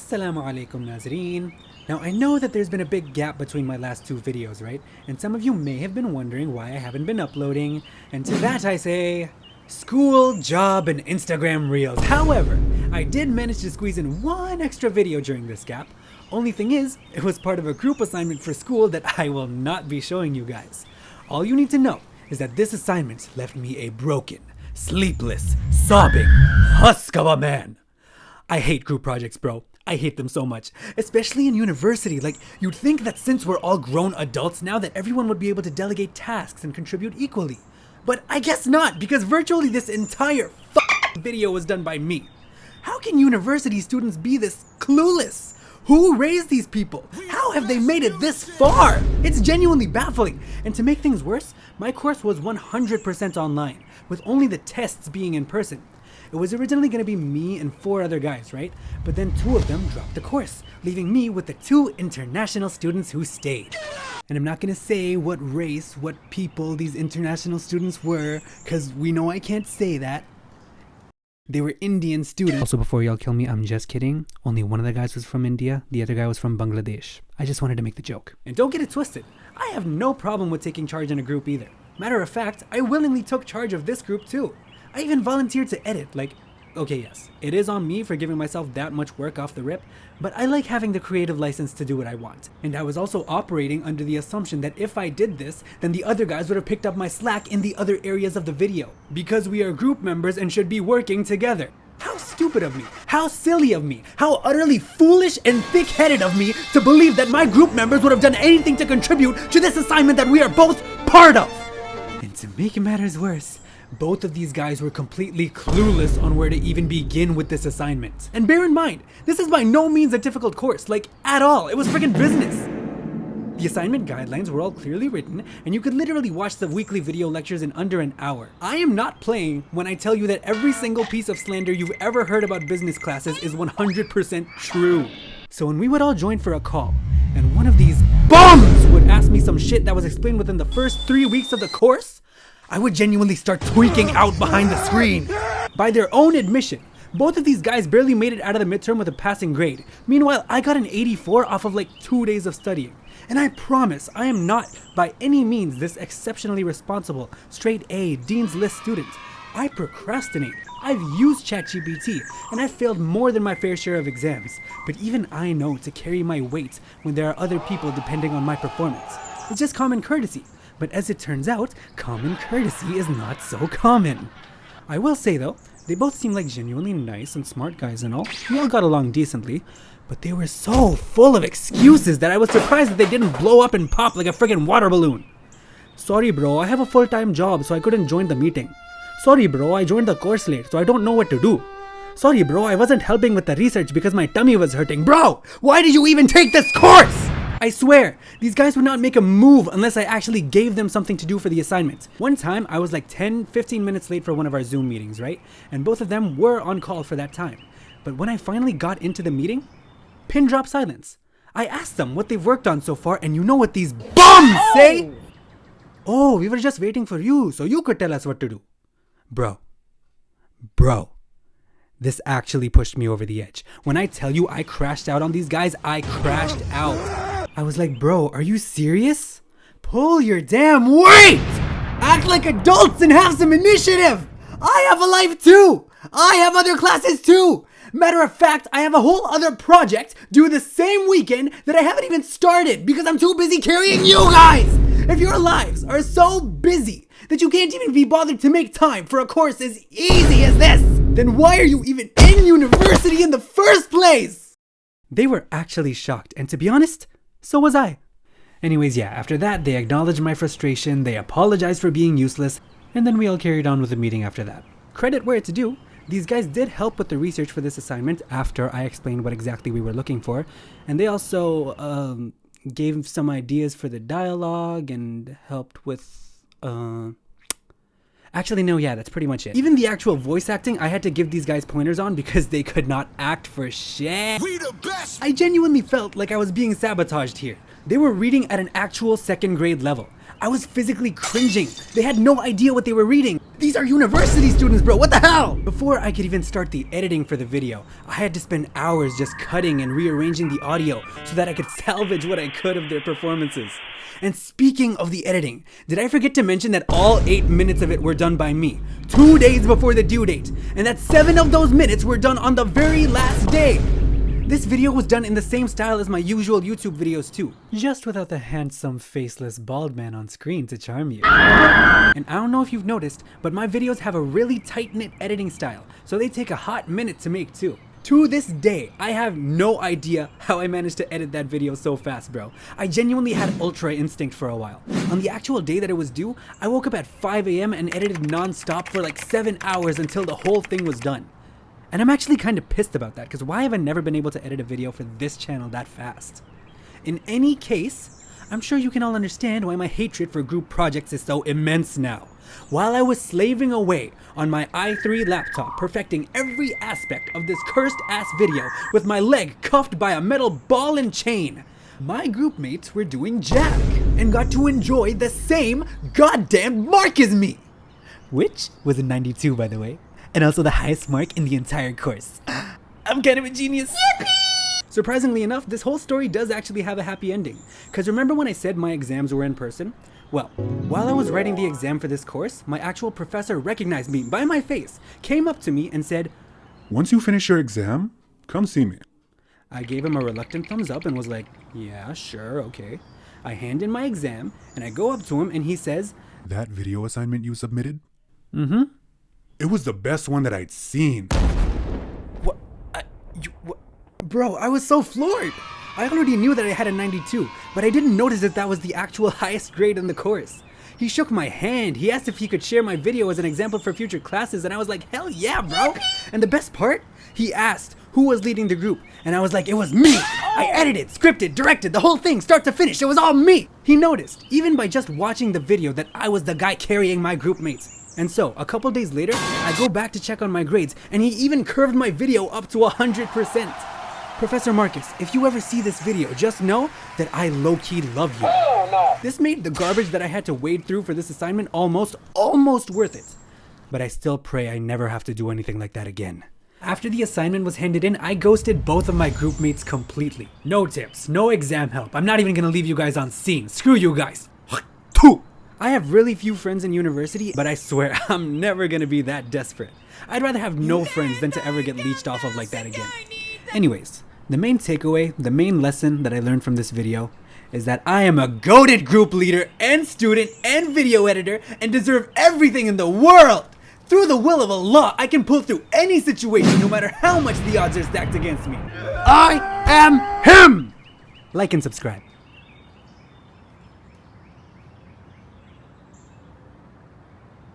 Assalamu alaikum Nazreen. Now I know that there's been a big gap between my last two videos, right? And some of you may have been wondering why I haven't been uploading. And to that I say, school, job, and Instagram reels. However, I did manage to squeeze in one extra video during this gap. Only thing is, it was part of a group assignment for school that I will not be showing you guys. All you need to know is that this assignment left me a broken, sleepless, sobbing husk of a man. I hate group projects, bro. I hate them so much, especially in university. Like, you'd think that since we're all grown adults now that everyone would be able to delegate tasks and contribute equally. But I guess not, because virtually this entire video was done by me. How can university students be this clueless? Who raised these people? How have they made it this far? It's genuinely baffling. And to make things worse, my course was 100% online, with only the tests being in person. It was originally going to be me and 4 other guys, right? But then 2 of them dropped the course, leaving me with the 2 international students who stayed. And I'm not going to say what race, what people these international students were, because we know I can't say that. They were Indian students. Also, before y'all kill me, I'm just kidding. Only one of the guys was from India, the other guy was from Bangladesh. I just wanted to make the joke. And don't get it twisted, I have no problem with taking charge in a group either. Matter of fact, I willingly took charge of this group too. I even volunteered to edit, okay, yes, it is on me for giving myself that much work off the rip, but I like having the creative license to do what I want. And I was also operating under the assumption that if I did this, then the other guys would have picked up my slack in the other areas of the video, because we are group members and should be working together. How stupid of me, how silly of me, how utterly foolish and thick-headed of me to believe that my group members would have done anything to contribute to this assignment that we are both part of. And to make matters worse, both of these guys were completely clueless on where to even begin with this assignment. And bear in mind, this is by no means a difficult course, at all. It was friggin' business. The assignment guidelines were all clearly written, and you could literally watch the weekly video lectures in under an hour. I am not playing when I tell you that every single piece of slander you've ever heard about business classes is 100% true. So when we would all join for a call, and one of these bums would ask me some shit that was explained within the first 3 weeks of the course, I would genuinely start tweaking out behind the screen. By their own admission, both of these guys barely made it out of the midterm with a passing grade. Meanwhile, I got an 84 off of 2 days of studying. And I promise, I am not by any means this exceptionally responsible, straight A, Dean's List student. I procrastinate. I've used ChatGPT, and I've failed more than my fair share of exams. But even I know to carry my weight when there are other people depending on my performance. It's just common courtesy. But as it turns out, common courtesy is not so common. I will say though, they both seem like genuinely nice and smart guys and all. We all got along decently, but they were so full of excuses that I was surprised that they didn't blow up and pop like a friggin' water balloon. Sorry bro, I have a full-time job so I couldn't join the meeting. Sorry bro, I joined the course late so I don't know what to do. Sorry bro, I wasn't helping with the research because my tummy was hurting. Bro, why did you even take this course? I swear, these guys would not make a move unless I actually gave them something to do for the assignment. One time, I was 10-15 minutes late for one of our Zoom meetings, right? And both of them were on call for that time. But when I finally got into the meeting, pin drop silence. I asked them what they've worked on so far, and you know what these bums say? Oh, we were just waiting for you, so you could tell us what to do. Bro. This actually pushed me over the edge. When I tell you I crashed out on these guys, I crashed out. I was like, bro, are you serious? Pull your damn weight! Act like adults and have some initiative! I have a life too! I have other classes too! Matter of fact, I have a whole other project due the same weekend that I haven't even started because I'm too busy carrying you guys! If your lives are so busy that you can't even be bothered to make time for a course as easy as this, then why are you even in university in the first place? They were actually shocked, and to be honest, so was I. Anyways, yeah, after that, they acknowledged my frustration, they apologized for being useless, and then we all carried on with the meeting after that. Credit where it's due, these guys did help with the research for this assignment after I explained what exactly we were looking for, and they also gave some ideas for the dialogue and helped with Actually, no, yeah, that's pretty much it. Even the actual voice acting, I had to give these guys pointers on because they could not act for shit. We the best! I genuinely felt like I was being sabotaged here. They were reading at an actual 2nd grade level. I was physically cringing. They had no idea what they were reading. These are university students, bro, what the hell? Before I could even start the editing for the video, I had to spend hours just cutting and rearranging the audio so that I could salvage what I could of their performances. And speaking of the editing, did I forget to mention that all 8 minutes of it were done by me, 2 days before the due date, and that 7 of those minutes were done on the very last day? This video was done in the same style as my usual YouTube videos too, just without the handsome, faceless, bald man on screen to charm you. And I don't know if you've noticed, but my videos have a really tight-knit editing style, so they take a hot minute to make too. To this day, I have no idea how I managed to edit that video so fast, bro. I genuinely had ultra instinct for a while. On the actual day that it was due, I woke up at 5 AM and edited non-stop for like 7 hours until the whole thing was done. And I'm actually kind of pissed about that, because why have I never been able to edit a video for this channel that fast? In any case, I'm sure you can all understand why my hatred for group projects is so immense now. While I was slaving away on my i3 laptop, perfecting every aspect of this cursed ass video with my leg cuffed by a metal ball and chain, my group mates were doing jack and got to enjoy the same goddamn mark as me. Which was a 92, by the way. And also the highest mark in the entire course. I'm kind of a genius. Yippee! Surprisingly enough, this whole story does actually have a happy ending. Because remember when I said my exams were in person? Well, while I was writing the exam for this course, my actual professor recognized me by my face, came up to me and said, "Once you finish your exam, come see me." I gave him a reluctant thumbs up and was like, yeah, sure, okay. I hand in my exam and I go up to him and he says, "That video assignment you submitted? Mm-hmm. It was the best one that I'd seen." What? Bro, I was so floored. I already knew that I had a 92, but I didn't notice that was the actual highest grade in the course. He shook my hand, he asked if he could share my video as an example for future classes, and I was like, hell yeah, bro! And the best part? He asked who was leading the group, and I was like, it was me! I edited, scripted, directed, the whole thing, start to finish, it was all me! He noticed, even by just watching the video, that I was the guy carrying my group mates. And so, a couple days later, I go back to check on my grades, and he even curved my video up to 100%. Professor Marcus, if you ever see this video, just know that I low-key love you. Oh, no. This made the garbage that I had to wade through for this assignment almost worth it. But I still pray I never have to do anything like that again. After the assignment was handed in, I ghosted both of my group mates completely. No tips, no exam help. I'm not even gonna leave you guys on scene. Screw you guys. I have really few friends in university, but I swear I'm never gonna be that desperate. I'd rather have no friends than to ever get leeched off of like that again. Anyways, the main takeaway, the main lesson that I learned from this video is that I am a goated group leader and student and video editor and deserve everything in the world. Through the will of Allah, I can pull through any situation no matter how much the odds are stacked against me. I am him! Like and subscribe.